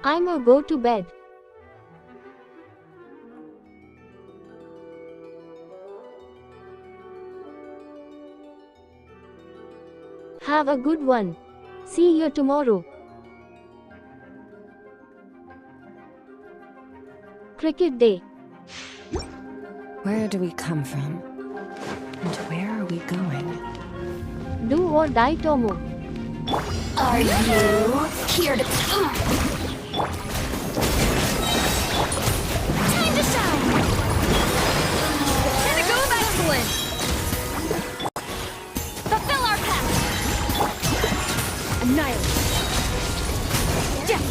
I'ma go to bed. Have a good one. See you tomorrow. Cricket day. Where do we come from? And where are we going? Do or die, Tomo. Are you here to Time to shine! Pinnacle of excellence! Fulfill our path! Annihilate! Death!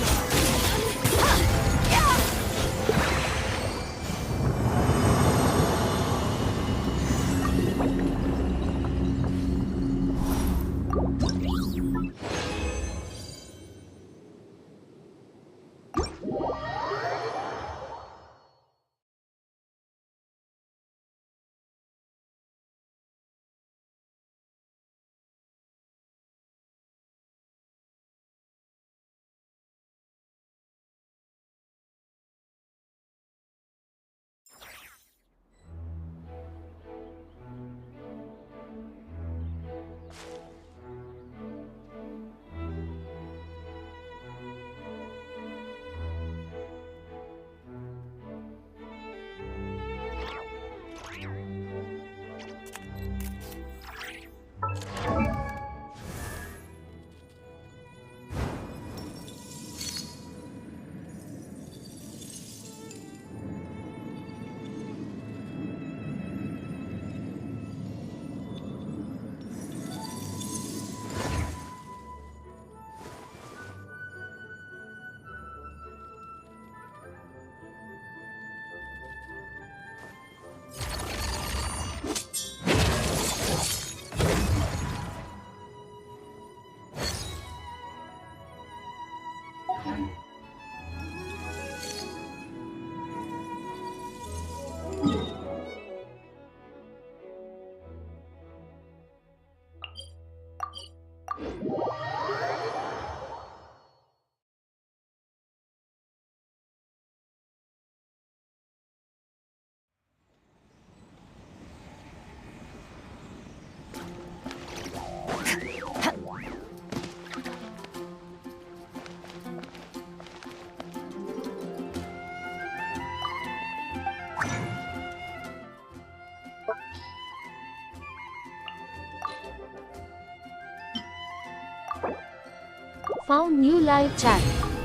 Found new live chat.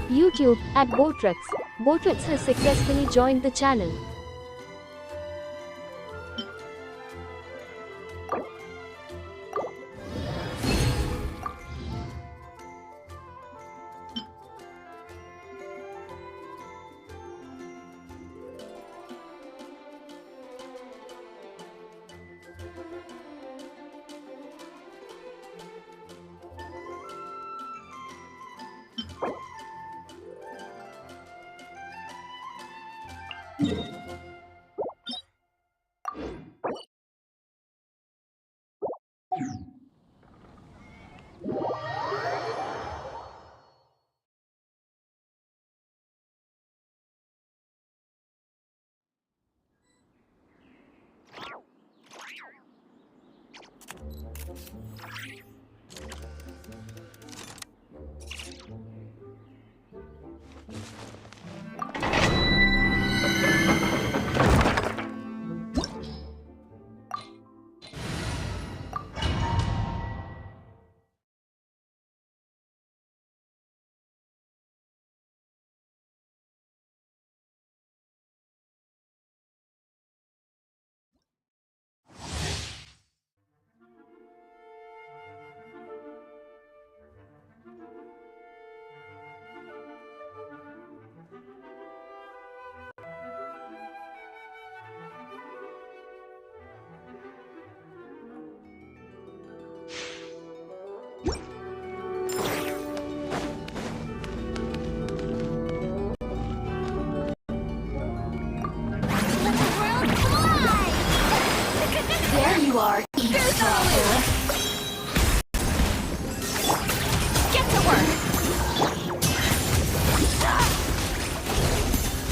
YouTube at Botrix. Botrix has successfully joined the channel.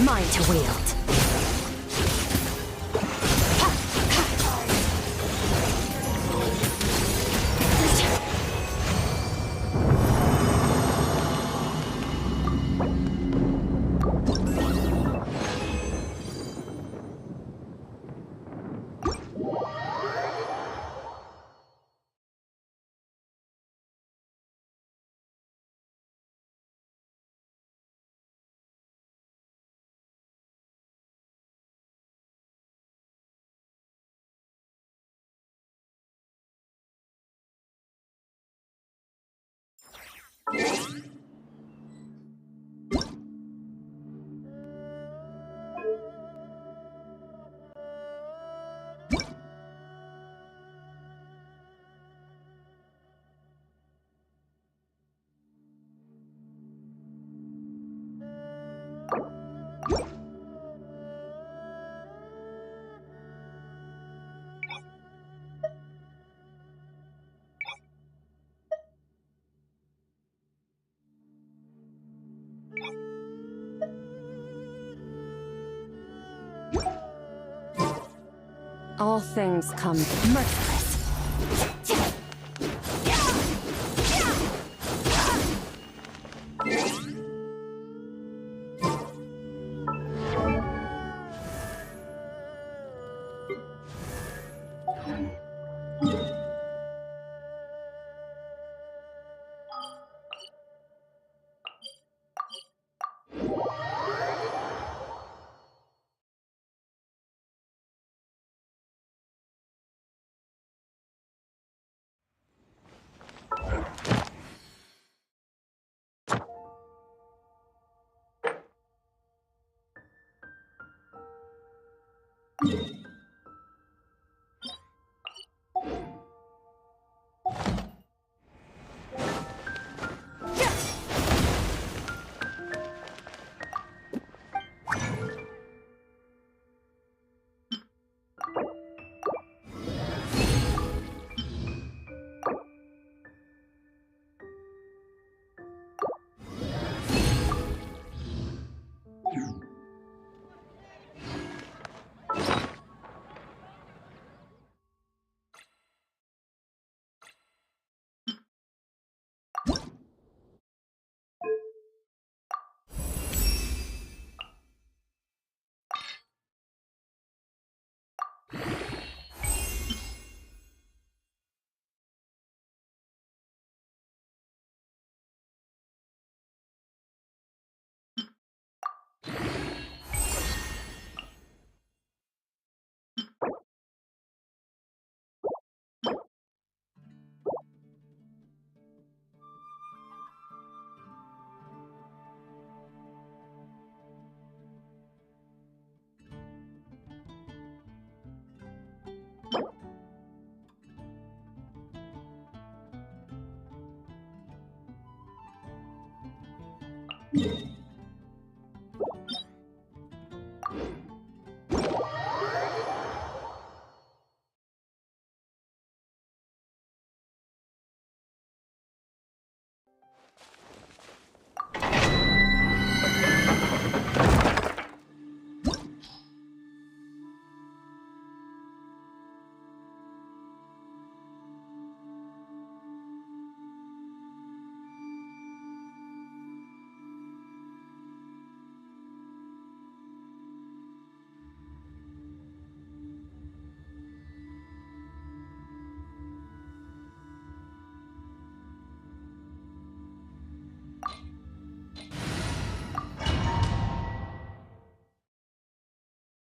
Mine to wield. All things come merciless.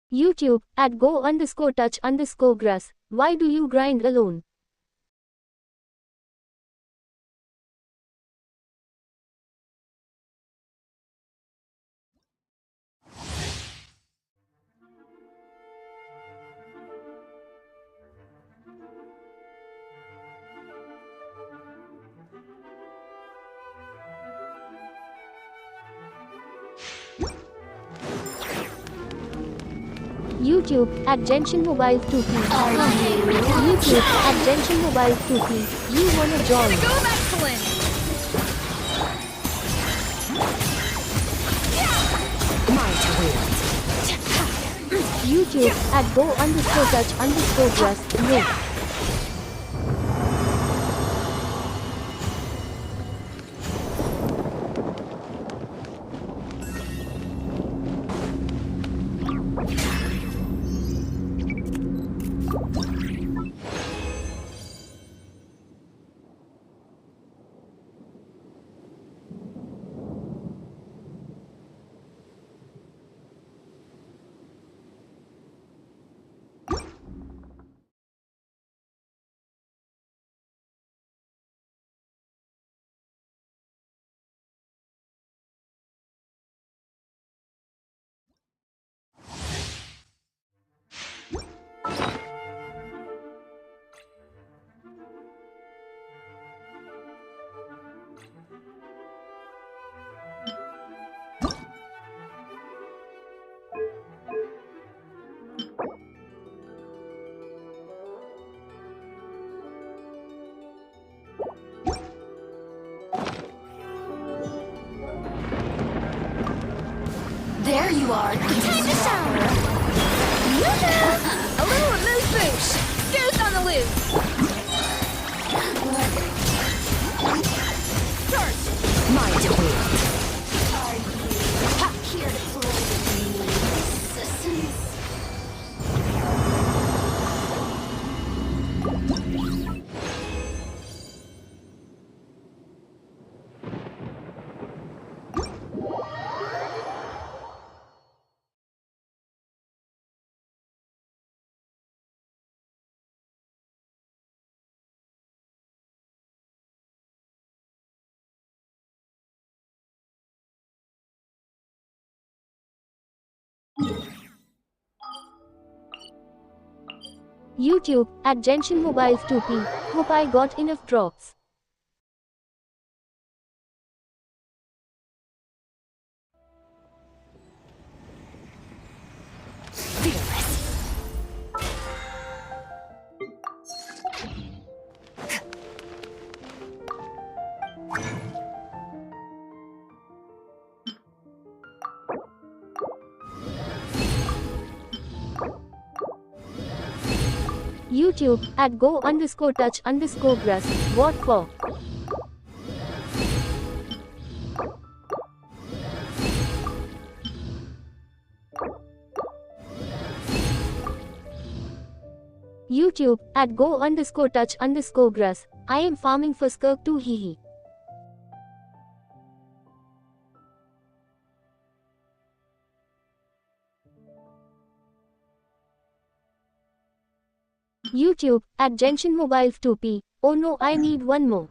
YouTube, at go_touch_grass. Why do you grind alone? YouTube, at Genshin Mobile 2P. YouTube, at Genshin Mobile 2P. You wanna join? Go, excellent! Mine to wield. YouTube at go_touch_grass. No. There you are. Time to shower. A little amuse bouche. Goose on the loose. Start! My duel. Are you here to play with me, assistants? YouTube at Genshin Mobile 2P. Hope I got enough drops. Fearless. YouTube at go_touch_grass. What for? YouTube at go_touch_grass. I am farming for skirk too, hehe. YouTube at Genshin Mobile 2P. Oh no, I need one more.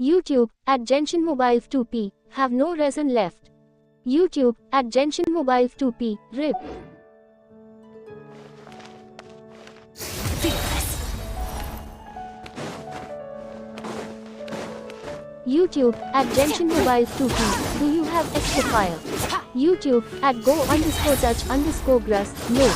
YouTube at Genshin Mobile 2P. Have no resin left. YouTube at Genshin Mobile 2P. RIP. Fearless. YouTube at Genshin Mobile 2P. Do you have extra fire? YouTube at go_touch_grass. No.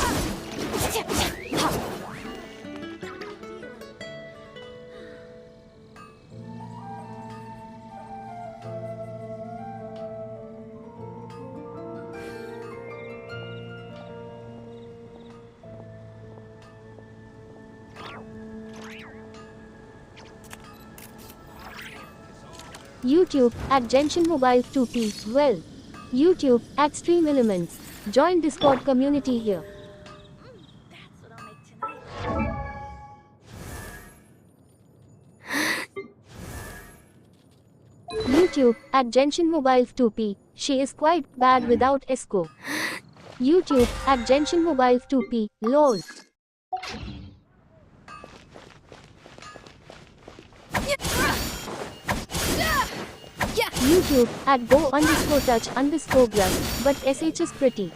YouTube at Genshin Mobile 2P. Well, YouTube at Stream Elements. Join Discord community here. YouTube at Genshin Mobile 2P. She is quite bad without Esco. YouTube at Genshin Mobile 2P. LOL. YouTube at go_touch_grass, but SH is pretty.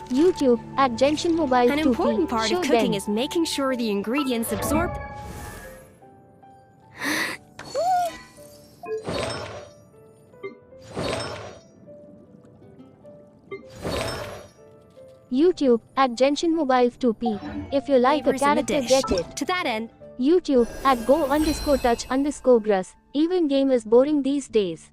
YouTube at Genshin Mobile An 2P. important part Show of cooking them. is making sure the ingredients absorb. YouTube at Genshin Mobile 2P. If you like a Flavors in the character, dish. get it. To that end, YouTube at go_touch_grass. Even game is boring these days.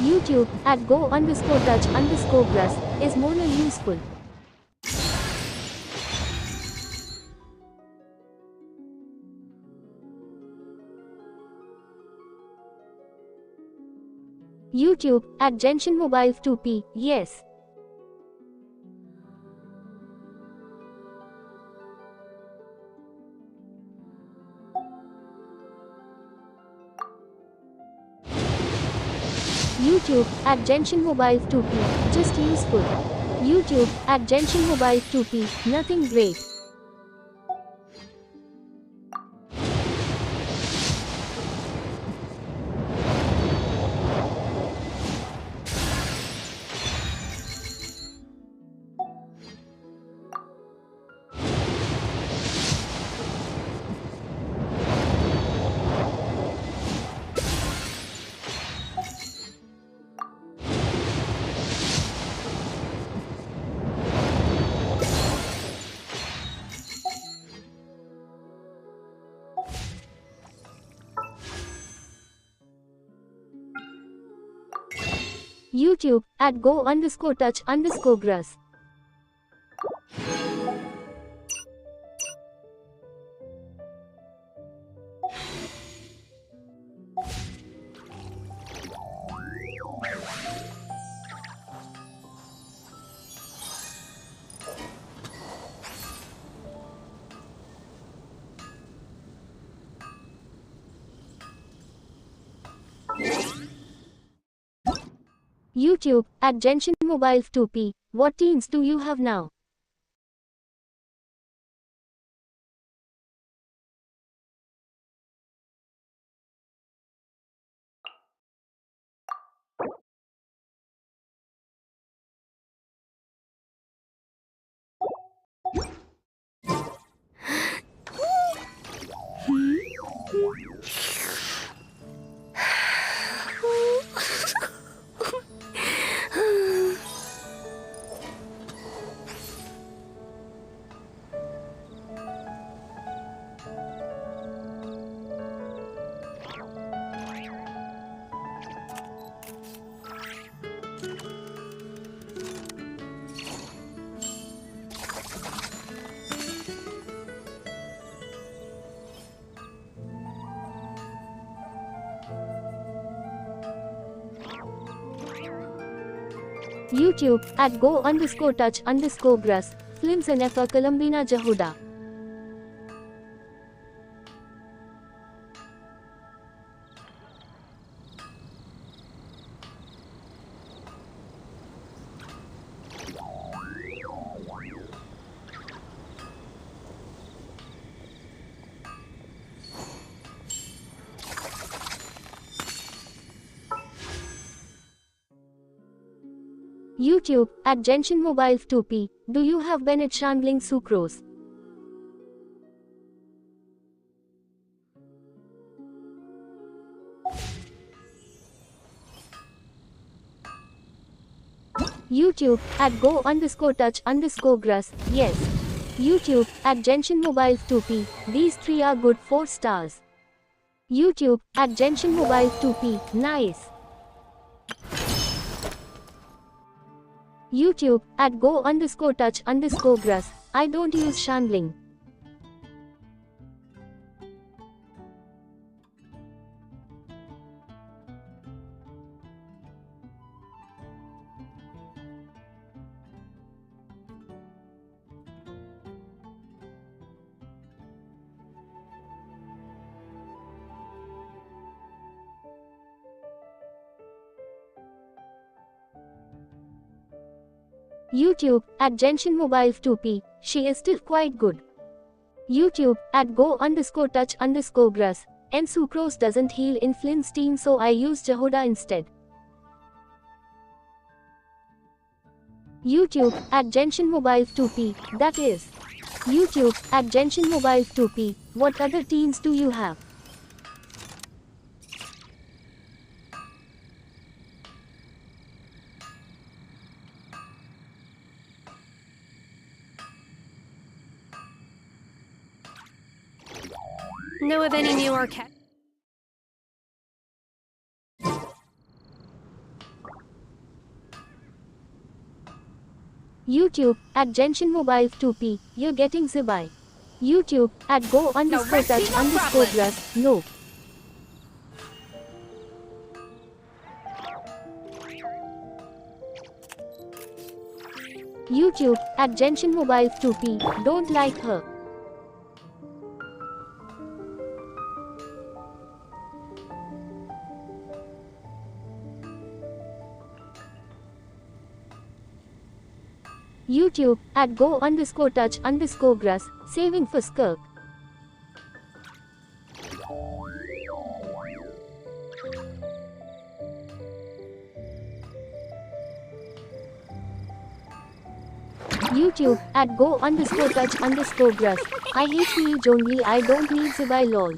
YouTube at go_touch_grass is more useful. YouTube at Genshin Mobile 2P. Yes. YouTube at Genshin Mobile 2P. Just useful. YouTube at Genshin Mobile 2P. Nothing great. YouTube at go_touch_grass. YouTube at Genshin Mobile 2P. What teams do you have now? YouTube at go_touch_grass, films in F. Columbina Jahuda. YouTube at Genshin Mobile 2P. Do you have Bennett Chandling Sucrose? YouTube at go_touch_grass. Yes. YouTube at Genshin Mobile 2P. These three are good 4 stars. YouTube at Genshin Mobile 2P. Nice. YouTube at go_touch_grass. I don't use Chandling. YouTube at Genshin Mobile 2P. She is still quite good. YouTube at go_touch_grass. And sucrose doesn't heal in Flynn's team, so I use Jahoda instead. YouTube at Genshin Mobile 2P. That is. YouTube at Genshin Mobile 2P. What other teams do you have? Know of any new arcade? YouTube at Genshin Mobile 2P. You're getting Zibai. YouTube at go_touch_grass. No. YouTube at Genshin Mobile 2P. Don't like her. YouTube at go_touch_grass. Saving for Skirk. YouTube at go_touch_grass. I hate Peach only, I don't need Zibai lol.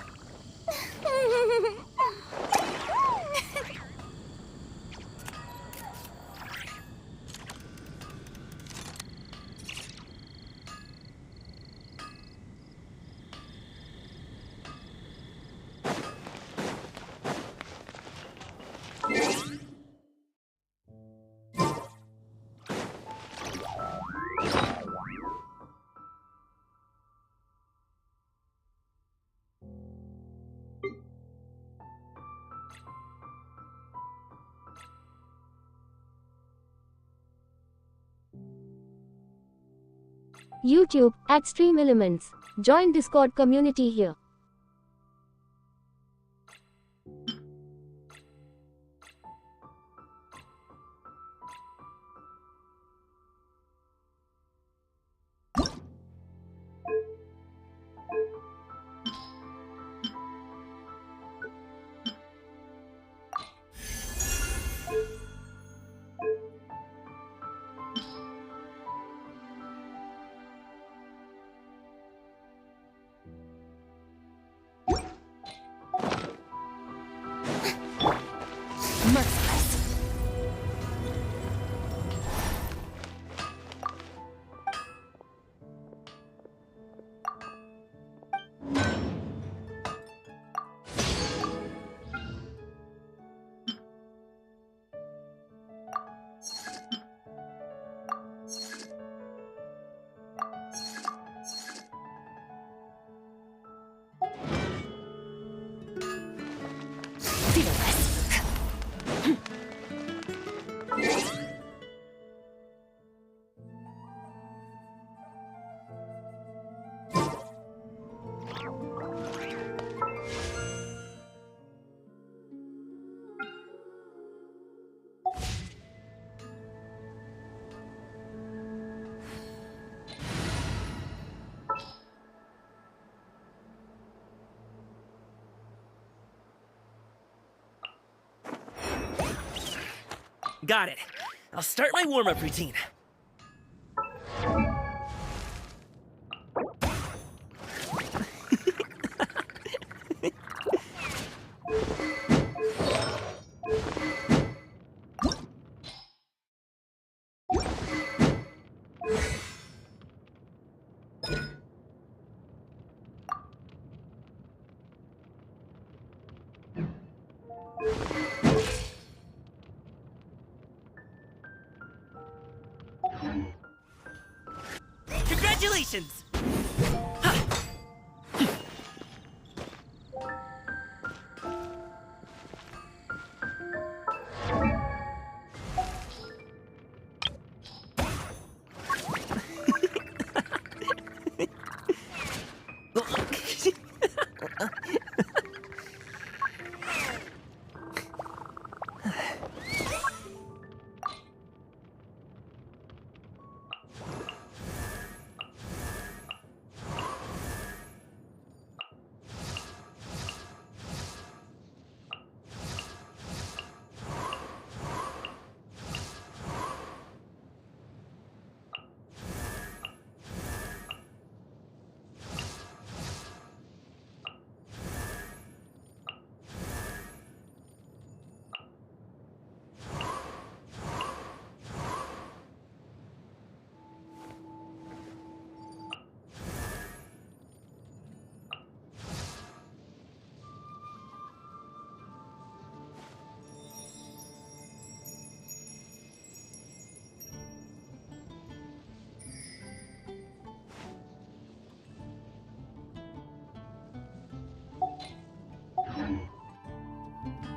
YouTube at Stream Elements. Join Discord community here. Got it. I'll start my warm-up routine. Congratulations!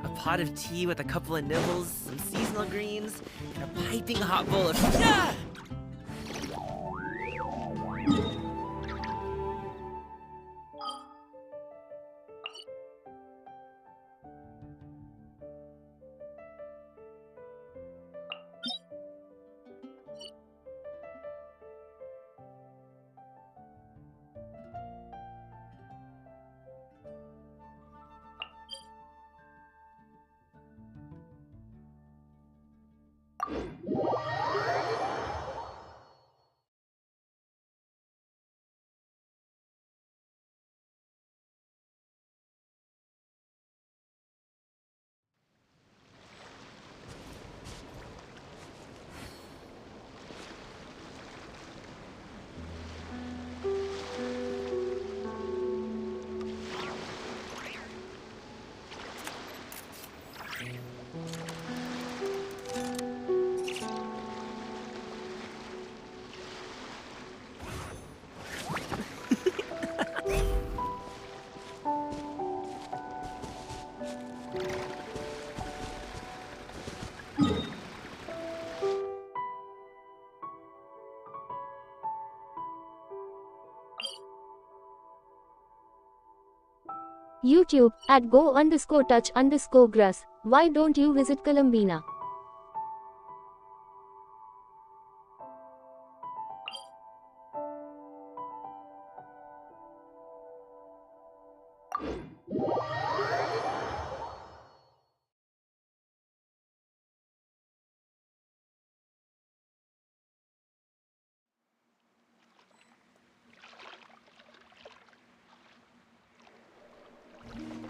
A pot of tea with a couple of nibbles, some seasonal greens, and a piping hot bowl of... Ah! YouTube at go_touch_grass. Why don't you visit Columbina?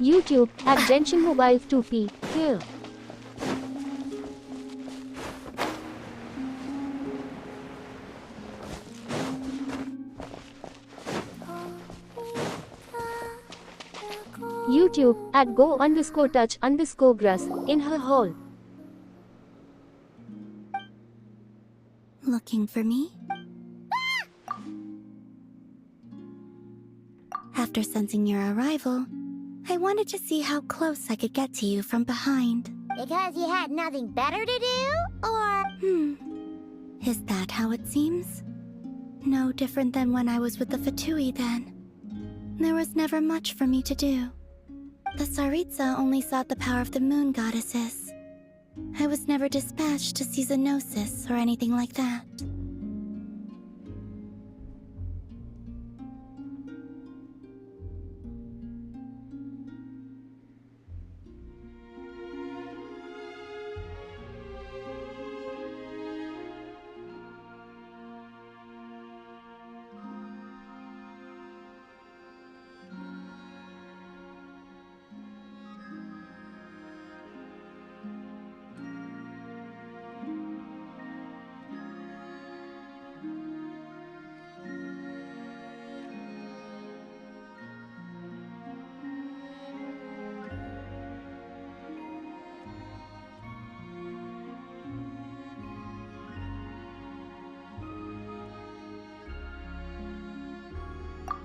YouTube at Genshin Mobile 2P. Here. YouTube at go_touch_grass in her hall. Looking for me? After sensing your arrival, I wanted to see how close I could get to you from behind. Because you had nothing better to do? Or... Is that how it seems? No different than when I was with the Fatui then. There was never much for me to do. The Tsaritsa only sought the power of the moon goddesses. I was never dispatched to seize a gnosis or anything like that.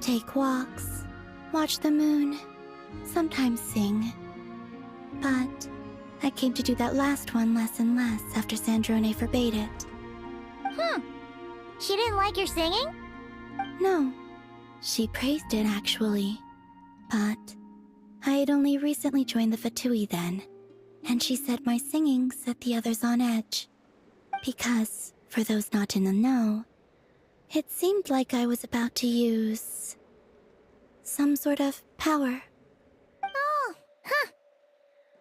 take walks, watch the moon, sometimes sing. But I came to do that last one less and less after Sandrone forbade it. She didn't like your singing? No, she praised it actually. But I had only recently joined the Fatui then, and she said my singing set the others on edge. Because, for those not in the know, it seemed like I was about to use some sort of power. Oh, huh.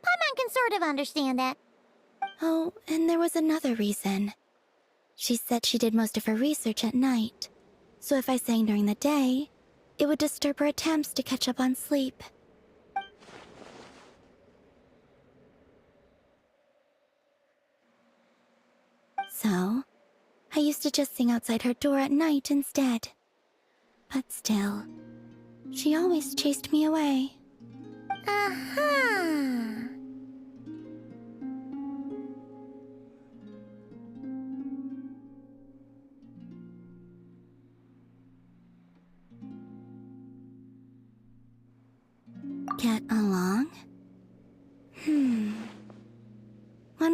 Paimon can sort of understand that. Oh, and there was another reason. She said she did most of her research at night, so if I sang during the day, it would disturb her attempts to catch up on sleep. So, I used to just sing outside her door at night instead. But still, she always chased me away. Uh-huh. Get along? When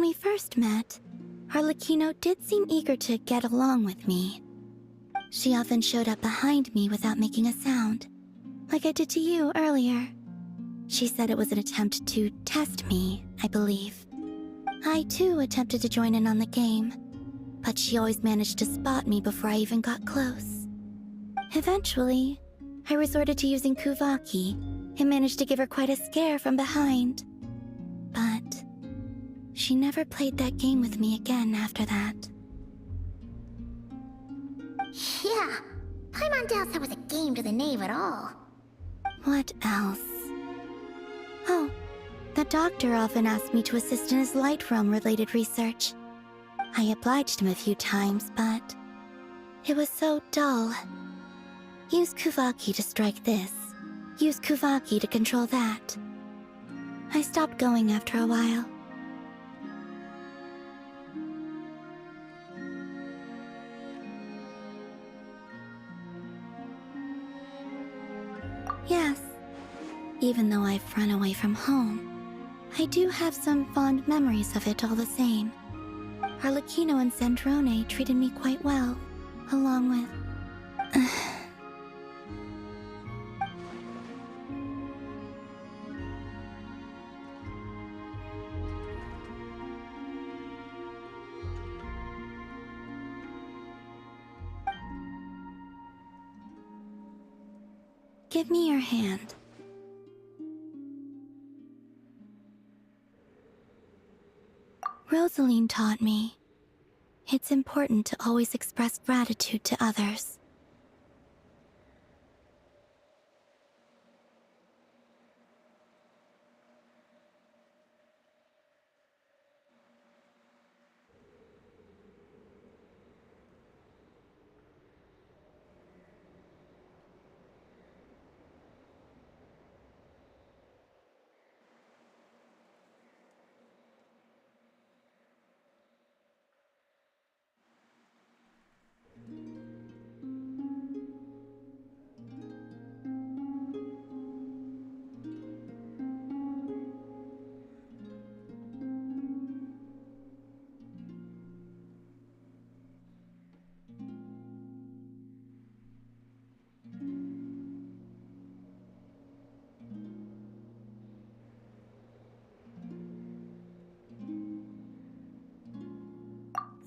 we first met, Arlecchino did seem eager to get along with me. She often showed up behind me without making a sound, like I did to you earlier. She said it was an attempt to test me, I believe. I too attempted to join in on the game, but she always managed to spot me before I even got close. Eventually, I resorted to using Kuvaki and managed to give her quite a scare from behind. But she never played that game with me again after that. Yeah, Paimon doubts that was a game to the knave at all. What else? Oh, the doctor often asked me to assist in his light realm-related research. I obliged him a few times, but it was so dull. Use Kuvaki to strike this. Use Kuvaki to control that. I stopped going after a while. Yes, even though I've run away from home, I do have some fond memories of it all the same. Arlecchino and Sandrone treated me quite well, along with... Give me your hand. Rosaline taught me, it's important to always express gratitude to others.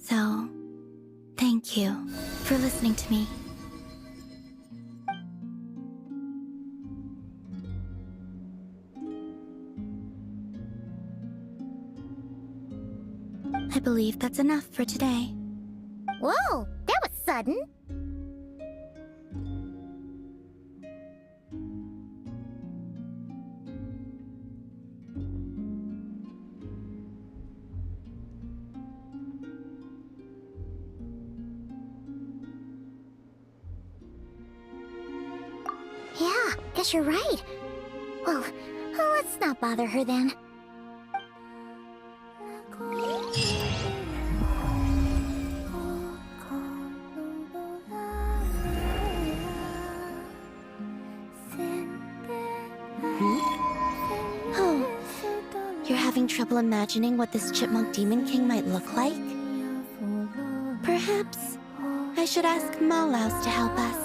So, thank you for listening to me. I believe that's enough for today. Whoa, that was sudden. Yeah, guess you're right. Well, let's not bother her then. trouble imagining what this chipmunk demon king might look like. Perhaps I should ask Malaus to help us.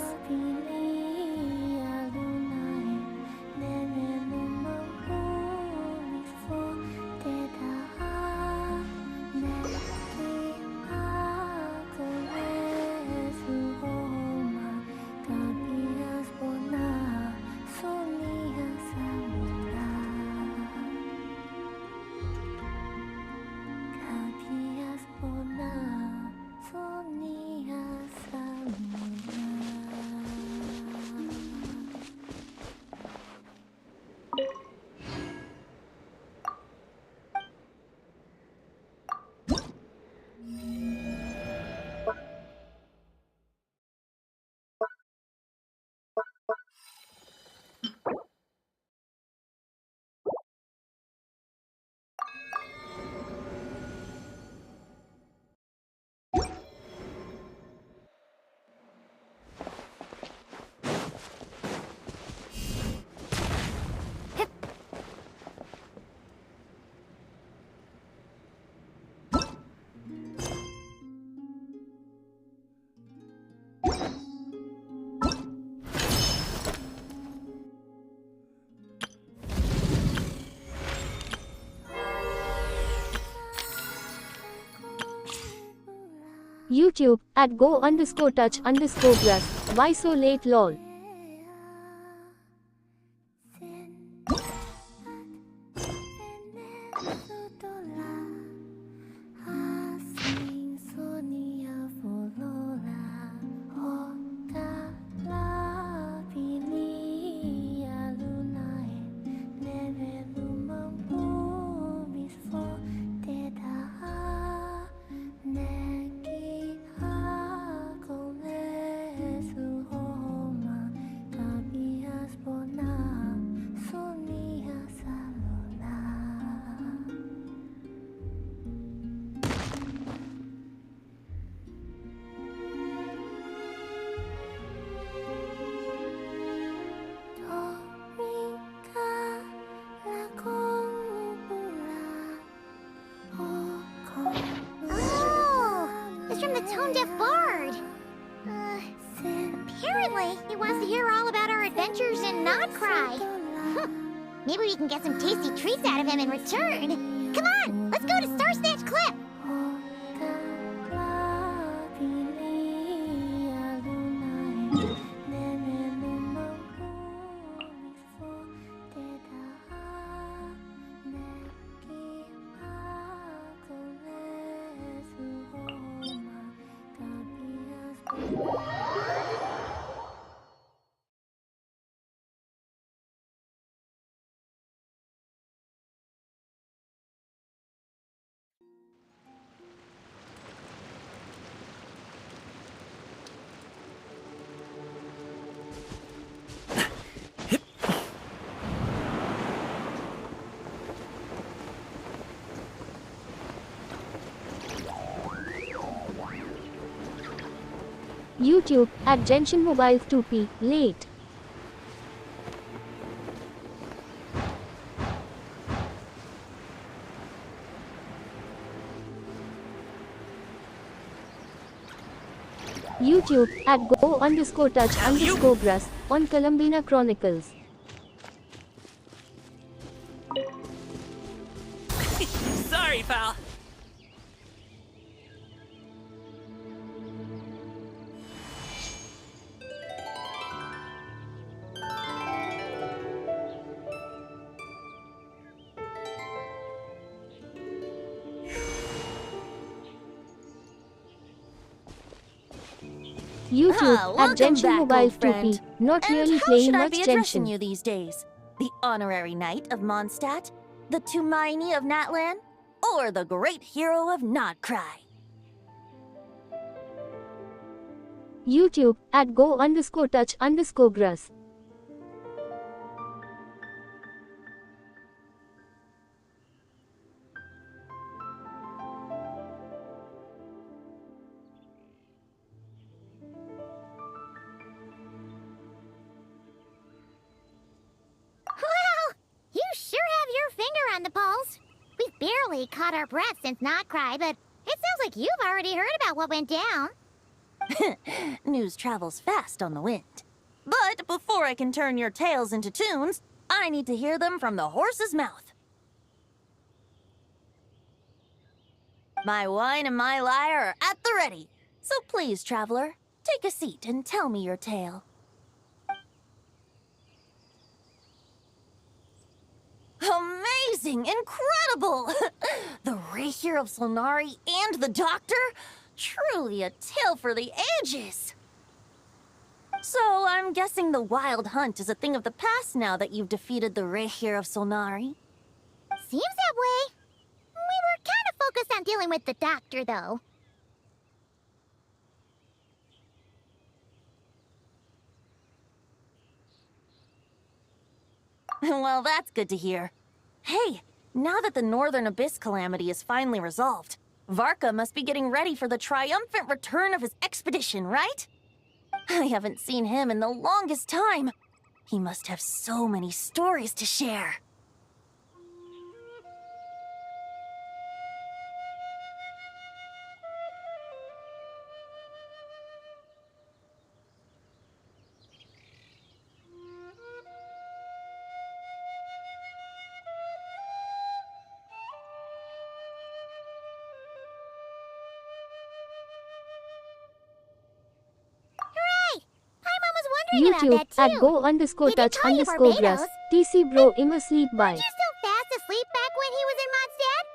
YouTube at go_touch_grass. Why so late lol? Tone-deaf bard. Apparently, he wants to hear all about our adventures in Nodcry. Maybe we can get some tasty treats out of him in return. Come on, let's go to Star Snatch Cliff. YouTube at Genshin Mobile 2P. Late. YouTube at go_touch_grass on Columbina Chronicles. Sorry, pal. YouTube at welcome Genshin back, Mobile old 2P. friend. Not And really how playing should I much be addressing Genshin. you these days? The honorary knight of Mondstadt? The Tumaini of Natlan? Or the great hero of Nodcry? YouTube at go_touch_grass. Well, you sure have your finger on the pulse. We've barely caught our breath since Not Cry, but it sounds like you've already heard about what went down. News travels fast on the wind. But before I can turn your tales into tunes, I need to hear them from the horse's mouth. My wine and my lyre are at the ready. So please, traveler, take a seat and tell me your tale. Amazing! Incredible! The Rapier of Solnari and the Doctor? Truly a tale for the ages! So, I'm guessing the Wild Hunt is a thing of the past now that you've defeated the Rapier of Solnari? Seems that way. We were kind of focused on dealing with the Doctor, though. Well, that's good to hear. Hey, now that the Northern Abyss calamity is finally resolved, Varka must be getting ready for the triumphant return of his expedition, right? I haven't seen him in the longest time. He must have so many stories to share. Paimon was wondering YouTube about that, at too. go underscore He did touch call you underscore grass. Barbados. TC bro, Im asleep by. Weren't you still fast asleep back when he was in Mondstadt?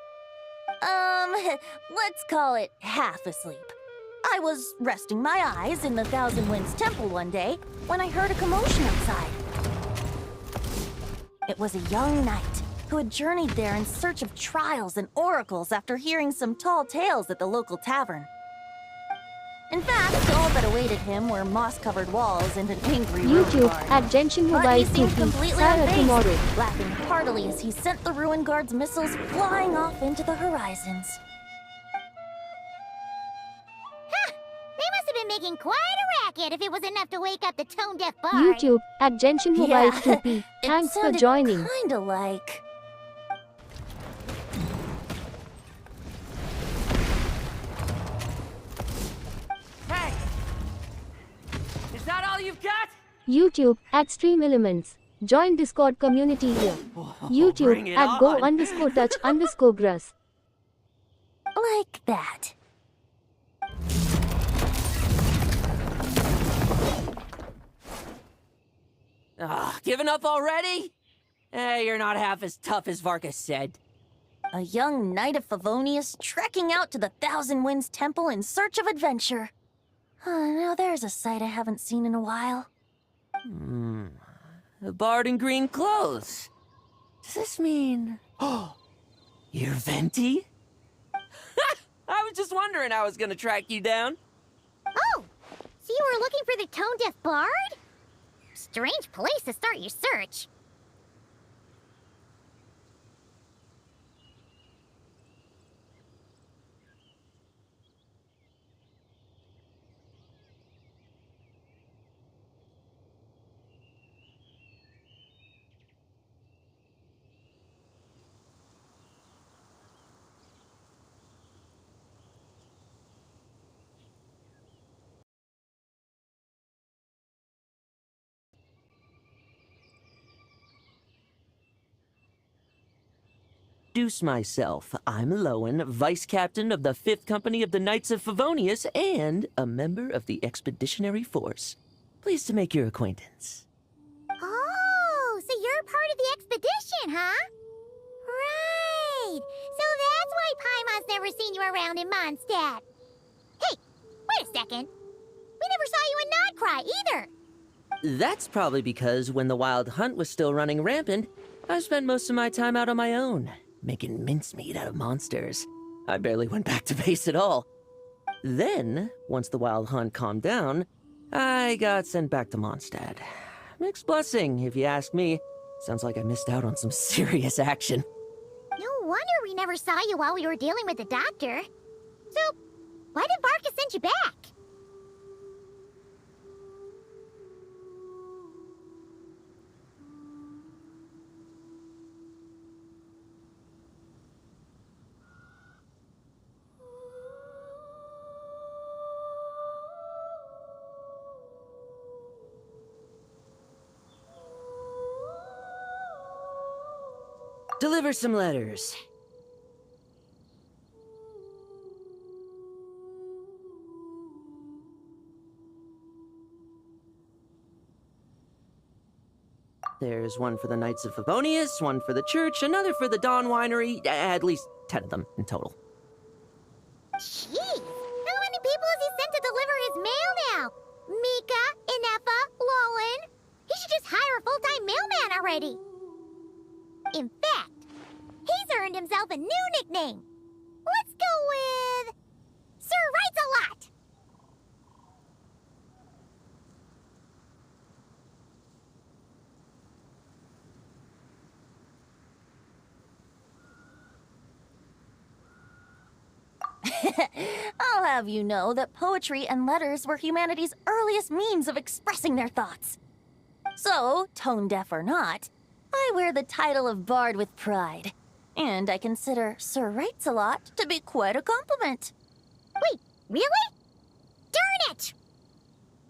Let's call it half asleep. I was resting my eyes in the Thousand Winds Temple one day when I heard a commotion outside. It was a young knight who had journeyed there in search of trials and oracles after hearing some tall tales at the local tavern. In fact, all that awaited him were moss-covered walls and an angry YouTube ruin guard. at Genshin But Mobile he seemed 2P. completely Sarah unfazed, tomorrow. laughing heartily as he sent the ruin guard's missiles flying off into the horizons. They must have been making quite a racket if it was enough to wake up the tone-deaf bard. YouTube at Genshin Mobile Yeah, 2P. it Thanks for sounded joining. Kinda like. Hey! Is that all you've got? YouTube at Stream Elements. Join Discord community here. Bring YouTube it at go on. underscore touch underscore grass. Like that. Giving up already? You're not half as tough as Varka said. A young knight of Favonius trekking out to the Thousand Winds Temple in search of adventure. Now there's a sight I haven't seen in a while. A bard in green clothes. Does this mean... Oh, you're Venti? I was just wondering how I was gonna track you down. Oh, so you were looking for the tone-deaf bard? Strange place to start your search. Introduce myself. I'm Lowen, Vice Captain of the 5th Company of the Knights of Favonius and a member of the Expeditionary Force. Pleased to make your acquaintance. Oh, so you're part of the expedition, huh? Right. So that's why Paimon's never seen you around in Mondstadt. Hey, wait a second. We never saw you in Nodcry either. That's probably because when the Wild Hunt was still running rampant, I spent most of my time out on my own, making mincemeat out of monsters. I barely went back to base at all. Then, once the Wild Hunt calmed down, I got sent back to Mondstadt. Mixed blessing, if you ask me. Sounds like I missed out on some serious action. No wonder we never saw you while we were dealing with the doctor. So, why did Varka send you back? deliver some letters. There's one for the Knights of Favonius, one for the church, another for the Dawn Winery, at least 10 of them in total. Jeez, how many people has he sent to deliver his mail now? Mika, Inefa, Lolan. He should just hire a full-time mailman already. In fact, he's earned himself a new nickname. Let's go with Sir Writes-A-Lot. I'll have you know that poetry and letters were humanity's earliest means of expressing their thoughts. So, tone deaf or not, I wear the title of Bard with pride. And I consider Sir Writes-A-Lot to be quite a compliment. Wait, really? Darn it!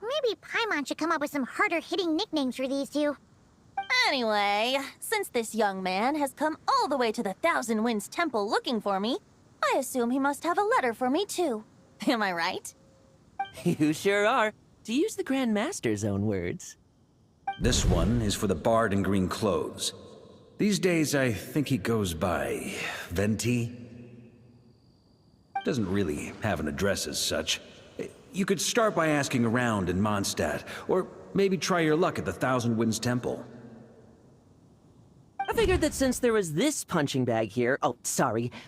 Maybe Paimon should come up with some harder-hitting nicknames for these two. Anyway, since this young man has come all the way to the Thousand Winds Temple looking for me, I assume he must have a letter for me too. Am I right? You sure are, to use the Grand Master's own words. This one is for the Bard in green clothes. These days, I think he goes by Venti. Doesn't really have an address as such. You could start by asking around in Mondstadt, or maybe try your luck at the Thousand Winds Temple. I figured that since there was this punching bag here,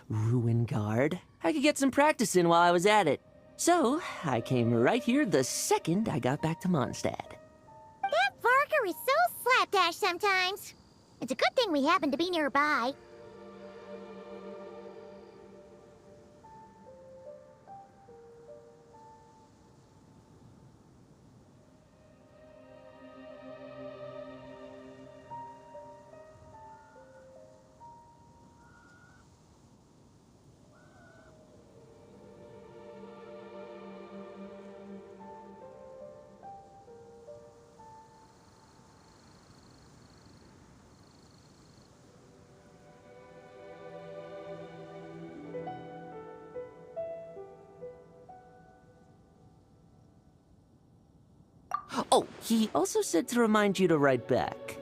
Ruin Guard, I could get some practice in while I was at it. So, I came right here the second I got back to Mondstadt. That Varker is so slapdash sometimes. It's a good thing we happen to be nearby. Oh, he also said to remind you to write back.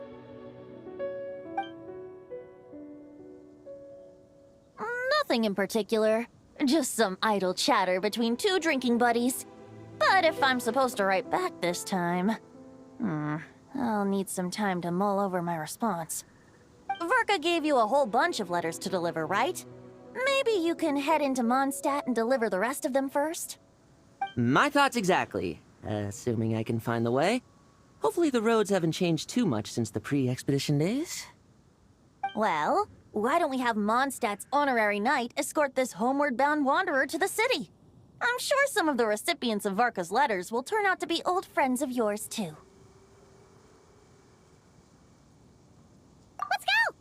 Nothing in particular. Just some idle chatter between two drinking buddies. But if I'm supposed to write back this time... I'll need some time to mull over my response. Verka gave you a whole bunch of letters to deliver, right? Maybe you can head into Mondstadt and deliver the rest of them first? My thoughts exactly. Assuming I can find the way. Hopefully the roads haven't changed too much since the pre-expedition days. Well, why don't we have Mondstadt's honorary knight escort this homeward-bound wanderer to the city? I'm sure some of the recipients of Varka's letters will turn out to be old friends of yours, too. Let's go!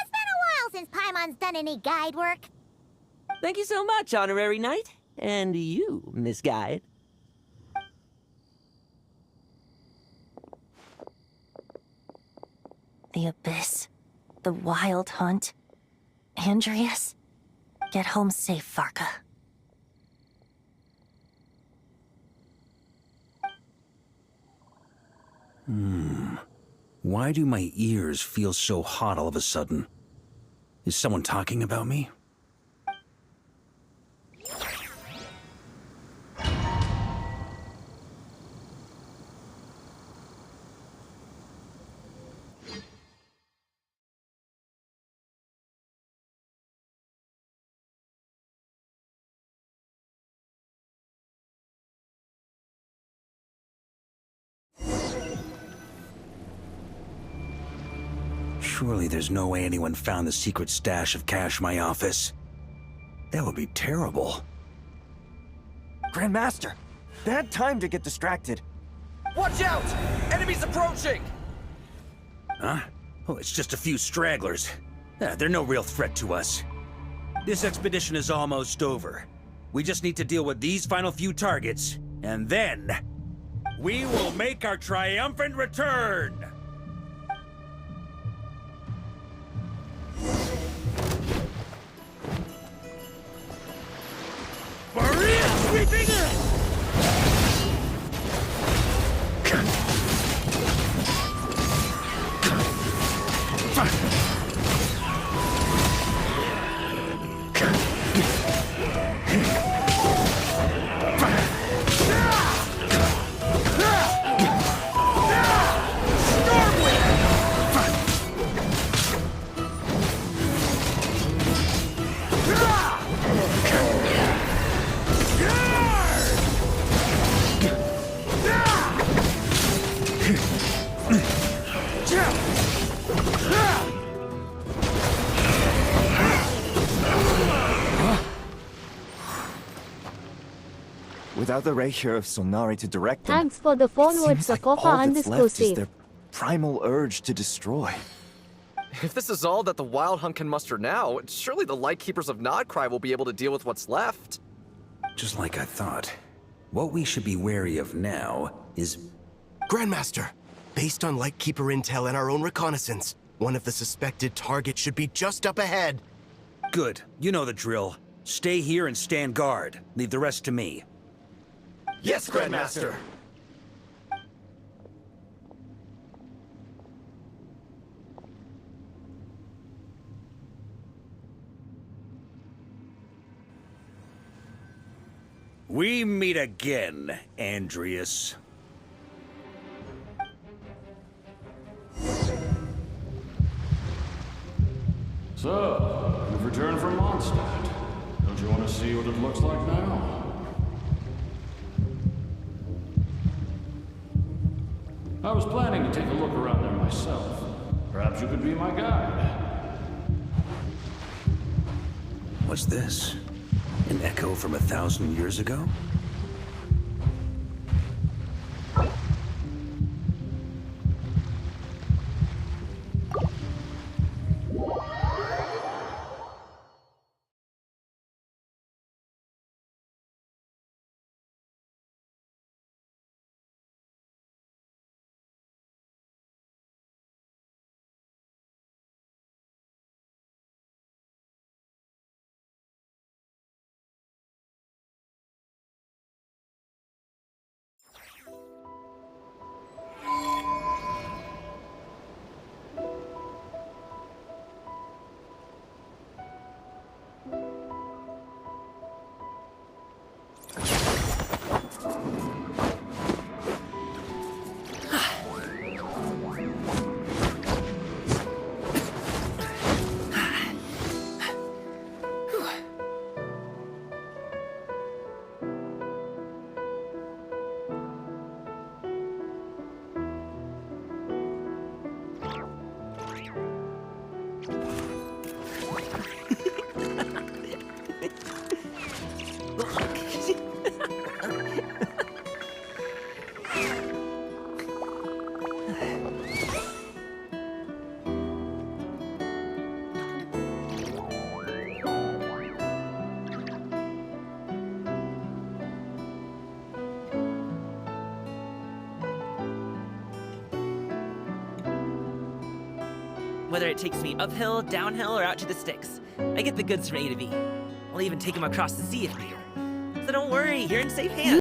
It's been a while since Paimon's done any guide work. Thank you so much, honorary knight. And you, Miss Guide. The Abyss. The Wild Hunt. Andreas. Get home safe, Varka. Why do my ears feel so hot all of a sudden? Is someone talking about me? Surely there's no way anyone found the secret stash of cash in my office. That would be terrible. Grandmaster, bad time to get distracted. Watch out! Enemies approaching! Huh? Oh, it's just a few stragglers. They're no real threat to us. This expedition is almost over. We just need to deal with these final few targets, and then... we will make our triumphant return! Another ray here of Solnari to direct them. Thanks for the It followers, seems like all that's Sakofa_safe. left is their primal urge to destroy. If this is all that the Wild Hunt can muster now, surely the Lightkeepers of Nodcry will be able to deal with what's left. Just like I thought. What we should be wary of now is... Grandmaster, based on Lightkeeper intel and our own reconnaissance, one of the suspected targets should be just up ahead. Good. You know the drill. Stay here and stand guard. Leave the rest to me. Yes, Grandmaster! We meet again, Andreas. So, you've returned from Mondstadt. Don't you want to see what it looks like now? I was planning to take a look around there myself. Perhaps you could be my guide. What's this? An echo from 1,000 years ago? Whether it takes me uphill, downhill, or out to the sticks, I get the goods from A to B. I'll even take them across the sea if needed. So don't worry, you're in safe hands.